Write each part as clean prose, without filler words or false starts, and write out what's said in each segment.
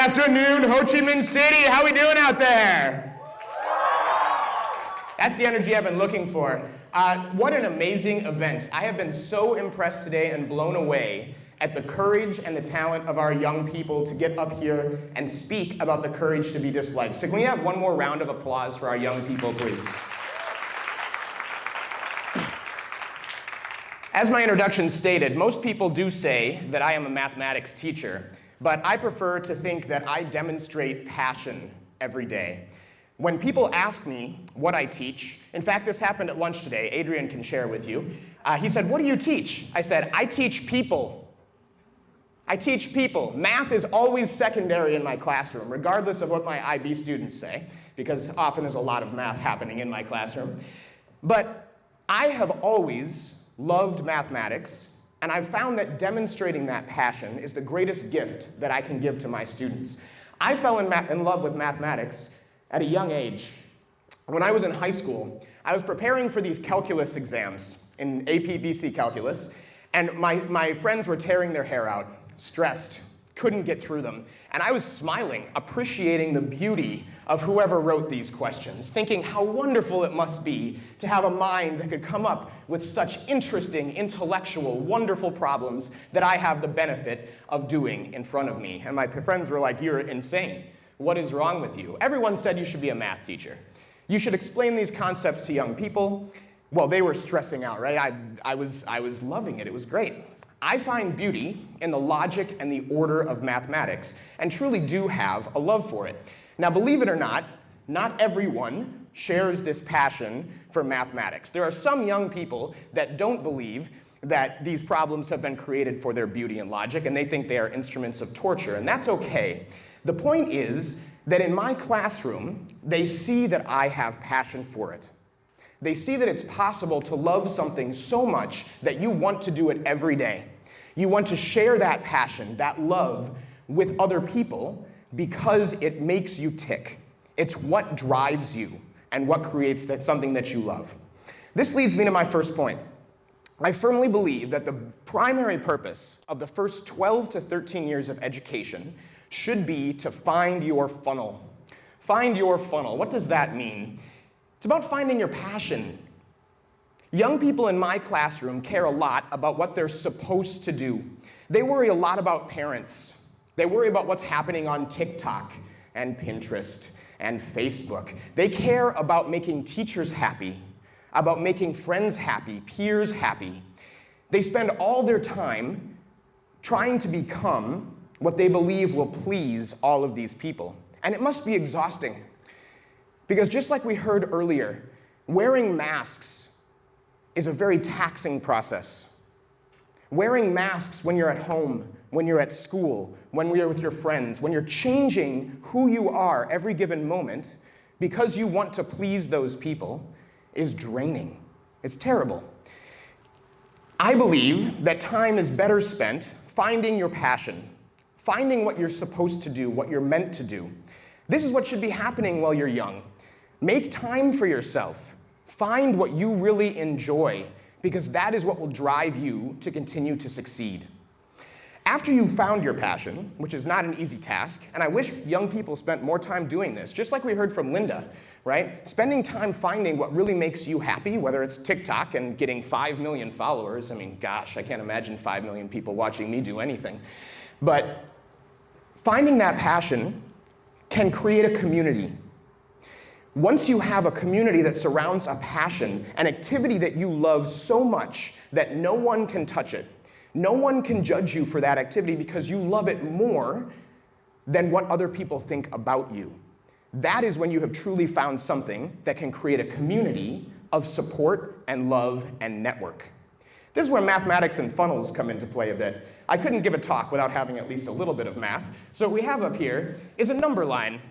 afternoon, Ho Chi Minh City. How we doing out there? That's the energy I've been looking for. What an amazing event. I have been so impressed today and blown away at the courage and the talent of our young people to get up here and speak about the courage to be disliked. So can we have one more round of applause for our young people, please? As my introduction stated, most people do say that I am a mathematics teacher, but I prefer to think that I demonstrate passion every day. When people ask me what I teach, in fact, this happened at lunch today, Adrian can share with you. He said, "What do you teach?" I said, "I teach people. I teach people." Math is always secondary in my classroom, regardless of what my IB students say, because often there's a lot of math happening in my classroom. But I have always loved mathematics, and I've found that demonstrating that passion is the greatest gift that I can give to my students. I fell in love with mathematics at a young age. When I was in high school, I was preparing for these calculus exams in AP/BC calculus, and my friends were tearing their hair out, stressed, couldn't get through them, and I was smiling, appreciating the beauty of whoever wrote these questions, thinking how wonderful it must be to have a mind that could come up with such interesting, intellectual, wonderful problems that I have the benefit of doing in front of me. And my friends were like, "You're insane. What is wrong with you?" Everyone said you should be a math teacher. You should explain these concepts to young people. Well, they were stressing out, right? I was loving it. It was great. I find beauty in the logic and the order of mathematics, and truly do have a love for it. Now, believe it or not everyone shares this passion for mathematics. There are some young people that don't believe that these problems have been created for their beauty and logic, and they think they are instruments of torture, and that's okay. The point is that in my classroom, they see that I have passion for it. They see that it's possible to love something so much that you want to do it every day. You want to share that passion, that love, with other people because it makes you tick. It's what drives you and what creates something that you love. This leads me to my first point. I firmly believe that the primary purpose of the first 12 to 13 years of education should be to find your funnel. Find your funnel. What does that mean? It's about finding your passion. Young people in my classroom care a lot about what they're supposed to do. They worry a lot about parents. They worry about what's happening on TikTok and Pinterest and Facebook. They care about making teachers happy, about making friends happy, peers happy. They spend all their time trying to become what they believe will please all of these people. And it must be exhausting. Because just like we heard earlier, wearing masks is a very taxing process. Wearing masks when you're at home, when you're at school, when you're with your friends, when you're changing who you are every given moment because you want to please those people is draining. It's terrible. I believe that time is better spent finding your passion, finding what you're supposed to do, what you're meant to do. This is what should be happening while you're young. Make time for yourself. Find what you really enjoy, because that is what will drive you to continue to succeed. After you've found your passion, which is not an easy task, and I wish young people spent more time doing this, just like we heard from Linda, right? Spending time finding what really makes you happy, whether it's TikTok and getting 5 million followers. I mean, gosh, I can't imagine 5 million people watching me do anything. But finding that passion can create a community. Once you have a community that surrounds a passion, an activity that you love so much that no one can touch it, no one can judge you for that activity because you love it more than what other people think about you. That is when you have truly found something that can create a community of support and love and network. This is where mathematics and funnels come into play a bit. I couldn't give a talk without having at least a little bit of math. So what we have up here is a number line.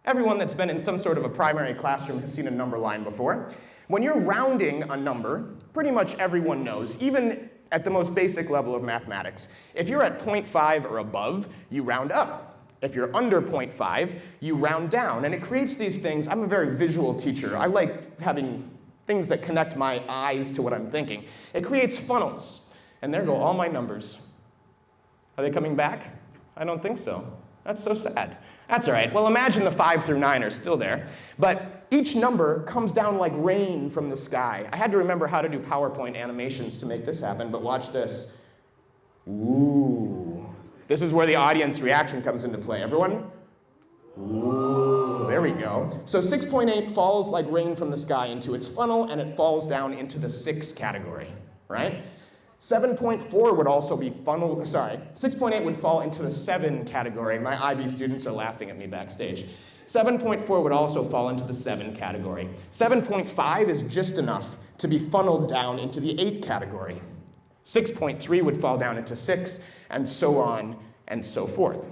Everyone that's been in some sort of a primary classroom has seen a number line before. When you're rounding a number, pretty much everyone knows, even at the most basic level of mathematics, if you're at 0.5 or above, you round up. If you're under 0.5, you round down. And it creates these things. I'm a very visual teacher. I like having things that connect my eyes to what I'm thinking. It creates funnels. And there go all my numbers. Are they coming back? I don't think so. That's so sad. That's all right. Well, imagine the 5 through 9 are still there. But each number comes down like rain from the sky. I had to remember how to do PowerPoint animations to make this happen, but watch this. Ooh. This is where the audience reaction comes into play. Everyone? Ooh. There we go. So 6.8 falls like rain from the sky into its funnel, and it falls down into the 6 category, right? 7.4 would also be funnel, 6.8 would fall into the 7 category. My IB students are laughing at me backstage. 7.4 would also fall into the 7 category. 7.5 is just enough to be funneled down into the 8 category. 6.3 would fall down into 6, and so on and so forth.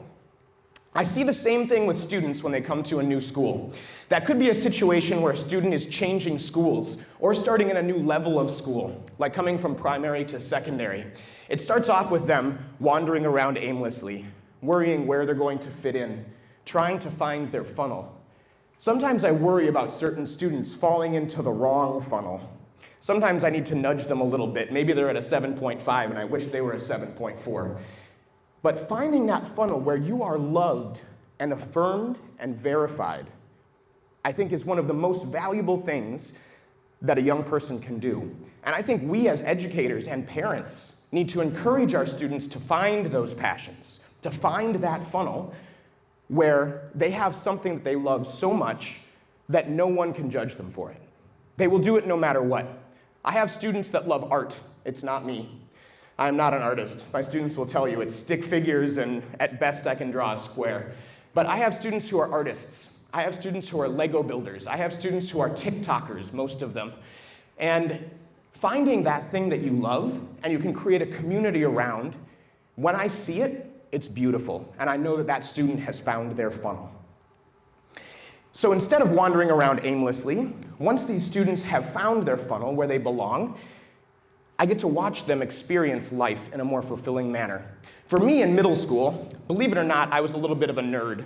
I see the same thing with students when they come to a new school. That could be a situation where a student is changing schools or starting in a new level of school, like coming from primary to secondary. It starts off with them wandering around aimlessly, worrying where they're going to fit in, trying to find their funnel. Sometimes I worry about certain students falling into the wrong funnel. Sometimes I need to nudge them a little bit. Maybe they're at a 7.5 and I wish they were a 7.4. But finding that funnel where you are loved and affirmed and verified, I think is one of the most valuable things that a young person can do. And I think we as educators and parents need to encourage our students to find those passions, to find that funnel where they have something that they love so much that no one can judge them for it. They will do it no matter what. I have students that love art. It's not me. I'm not an artist. My students will tell you it's stick figures and at best I can draw a square. But I have students who are artists. I have students who are Lego builders. I have students who are TikTokers, most of them. And finding that thing that you love and you can create a community around, when I see it, it's beautiful. And I know that that student has found their funnel. So instead of wandering around aimlessly, once these students have found their funnel where they belong, I get to watch them experience life in a more fulfilling manner. For me in middle school, believe it or not, I was a little bit of a nerd.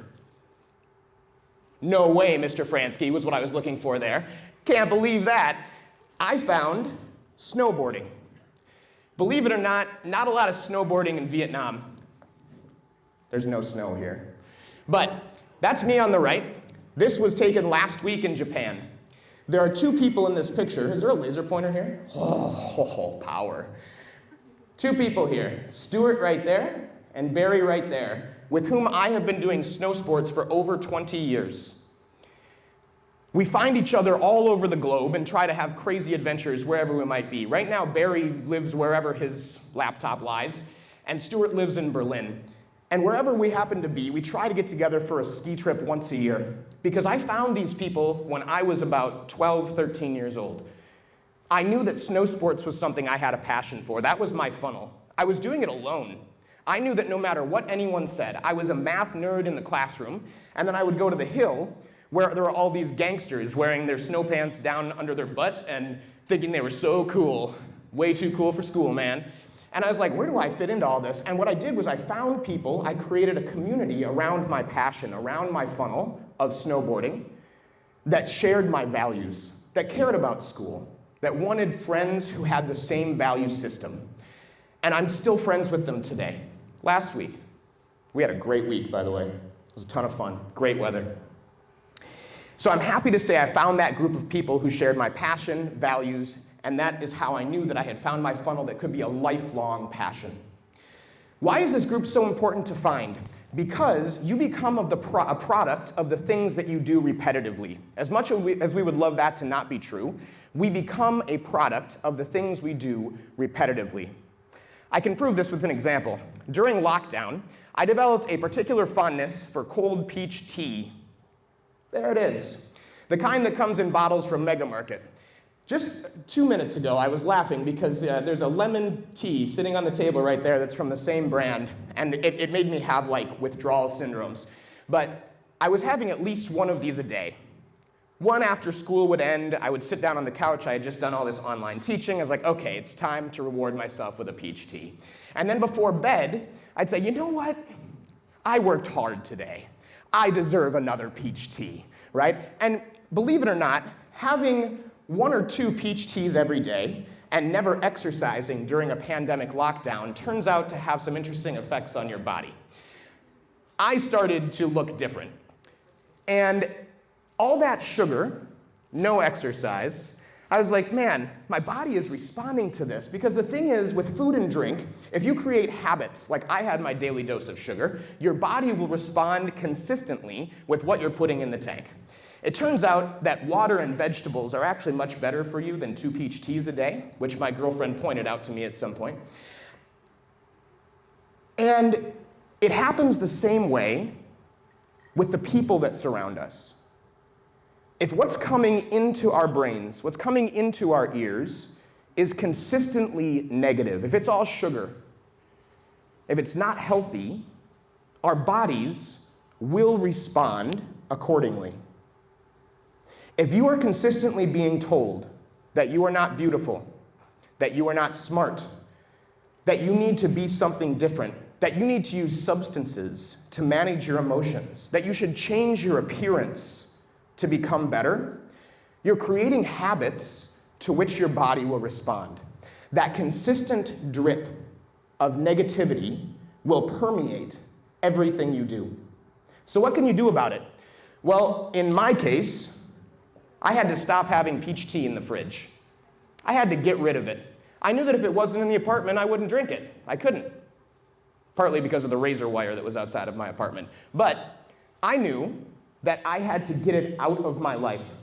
No way, Mr. Franske was what I was looking for there. Can't believe that. I found snowboarding. Believe it or not a lot of snowboarding in Vietnam. There's no snow here. But that's me on the right. This was taken last week in Japan. There are 2 people in this picture. Is there a laser pointer here? Oh, power. 2 people here, Stuart right there and Barry right there, with whom I have been doing snow sports for over 20 years. We find each other all over the globe and try to have crazy adventures wherever we might be. Right now, Barry lives wherever his laptop lies, and Stuart lives in Berlin. And wherever we happen to be, we try to get together for a ski trip once a year. Because I found these people when I was about 12, 13 years old. I knew that snow sports was something I had a passion for. That was my funnel. I was doing it alone. I knew that no matter what anyone said, I was a math nerd in the classroom, and then I would go to the hill where there were all these gangsters wearing their snow pants down under their butt and thinking they were so cool. Way too cool for school, man. And I was like, where do I fit into all this? And what I did was I found people, I created a community around my passion, around my funnel of snowboarding, that shared my values, that cared about school, that wanted friends who had the same value system. And I'm still friends with them today. Last week, we had a great week, by the way. It was a ton of fun, great weather. So I'm happy to say I found that group of people who shared my passion, values, and that is how I knew that I had found my funnel that could be a lifelong passion. Why is this group so important to find? Because you become a product of the things that you do repetitively. As much as we would love that to not be true, we become a product of the things we do repetitively. I can prove this with an example. During lockdown, I developed a particular fondness for cold peach tea. There it is. The kind that comes in bottles from Mega Market. Just 2 minutes ago, I was laughing because there's a lemon tea sitting on the table right there that's from the same brand, and it made me have like withdrawal syndromes. But I was having at least one of these a day. One after school would end, I would sit down on the couch. I had just done all this online teaching. I was like, okay, it's time to reward myself with a peach tea. And then before bed, I'd say, you know what? I worked hard today. I deserve another peach tea, right? And believe it or not, having 1 or 2 peach teas every day and never exercising during a pandemic lockdown turns out to have some interesting effects on your body. I started to look different. And all that sugar, no exercise, I was like, man, my body is responding to this. Because the thing is, with food and drink, if you create habits, like I had my daily dose of sugar, your body will respond consistently with what you're putting in the tank. It turns out that water and vegetables are actually much better for you than 2 peach teas a day, which my girlfriend pointed out to me at some point. And it happens the same way with the people that surround us. If what's coming into our brains, what's coming into our ears, is consistently negative, if it's all sugar, if it's not healthy, our bodies will respond accordingly. If you are consistently being told that you are not beautiful, that you are not smart, that you need to be something different, that you need to use substances to manage your emotions, that you should change your appearance to become better, you're creating habits to which your body will respond. That consistent drip of negativity will permeate everything you do. So what can you do about it? Well, in my case, I had to stop having peach tea in the fridge. I had to get rid of it. I knew that if it wasn't in the apartment, I wouldn't drink it. I couldn't. Partly because of the razor wire that was outside of my apartment. But I knew that I had to get it out of my life.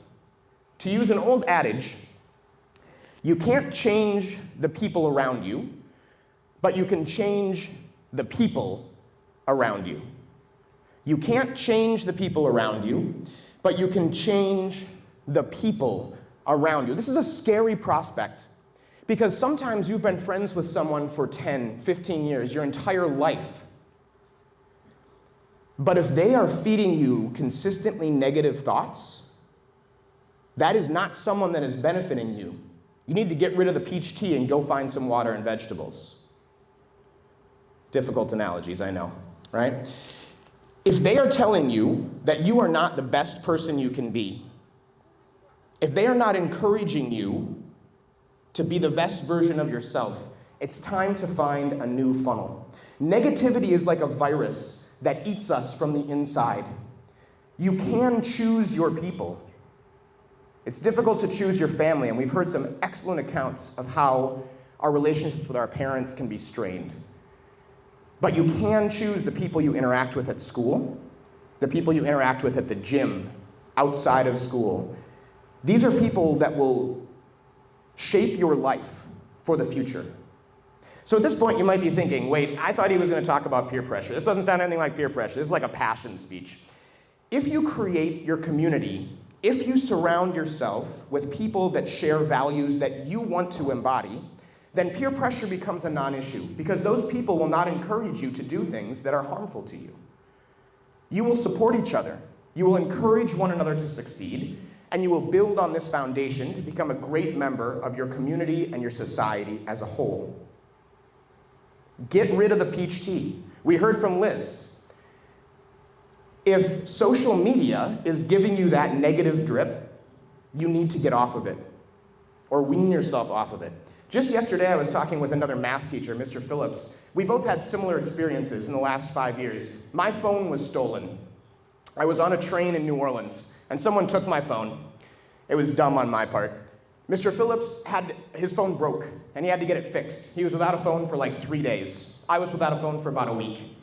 To use an old adage, you can't change the people around you, but you can change the people around you. You can't change the people around you, but you can change the people around you. This is a scary prospect, because sometimes you've been friends with someone for 10, 15 years, your entire life. But if they are feeding you consistently negative thoughts, that is not someone that is benefiting you. You need to get rid of the peach tea and go find some water and vegetables. Difficult analogies, I know, right? If they are telling you that you are not the best person you can be, if they are not encouraging you to be the best version of yourself, it's time to find a new funnel. Negativity is like a virus that eats us from the inside. You can choose your people. It's difficult to choose your family, and we've heard some excellent accounts of how our relationships with our parents can be strained. But you can choose the people you interact with at school, the people you interact with at the gym, outside of school. These are people that will shape your life for the future. So at this point, you might be thinking, wait, I thought he was going to talk about peer pressure. This doesn't sound anything like peer pressure. This is like a passion speech. If you create your community, if you surround yourself with people that share values that you want to embody, then peer pressure becomes a non-issue, because those people will not encourage you to do things that are harmful to you. You will support each other. You will encourage one another to succeed, and you will build on this foundation to become a great member of your community and your society as a whole. Get rid of the peach tea. We heard from Liz. If social media is giving you that negative drip, you need to get off of it, or wean yourself off of it. Just yesterday, I was talking with another math teacher, Mr. Phillips. We both had similar experiences in the last 5 years. My phone was stolen. I was on a train in New Orleans, and someone took my phone. It was dumb on my part. Mr. Phillips his phone broke, and he had to get it fixed. He was without a phone for like 3 days. I was without a phone for about a week.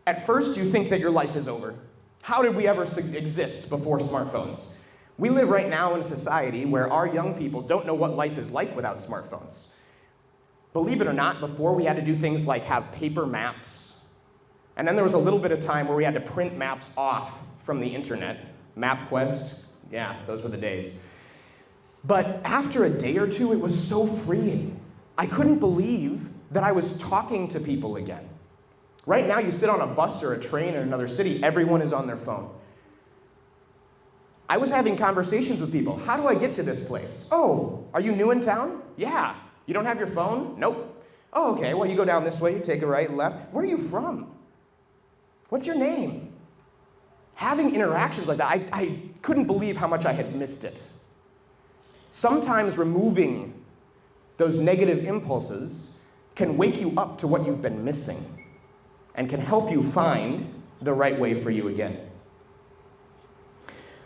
At first, you think that your life is over. How did we ever exist before smartphones? We live right now in a society where our young people don't know what life is like without smartphones. Believe it or not, before we had to do things like have paper maps, and then there was a little bit of time where we had to print maps off from the internet. MapQuest, yeah, those were the days. But after a day or two, it was so freeing. I couldn't believe that I was talking to people again. Right now, you sit on a bus or a train in another city, everyone is on their phone. I was having conversations with people. How do I get to this place? Oh, are you new in town? Yeah. You don't have your phone? Nope. Oh, okay, well, you go down this way, you take a right and left. Where are you from? What's your name? Having interactions like that, I couldn't believe how much I had missed it. Sometimes removing those negative impulses can wake you up to what you've been missing and can help you find the right way for you again.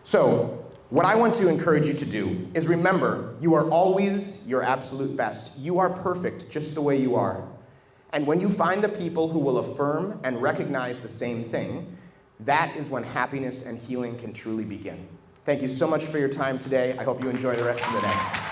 So, what I want to encourage you to do is remember, you are always your absolute best. You are perfect just the way you are. And when you find the people who will affirm and recognize the same thing, that is when happiness and healing can truly begin. Thank you so much for your time today. I hope you enjoy the rest of the day.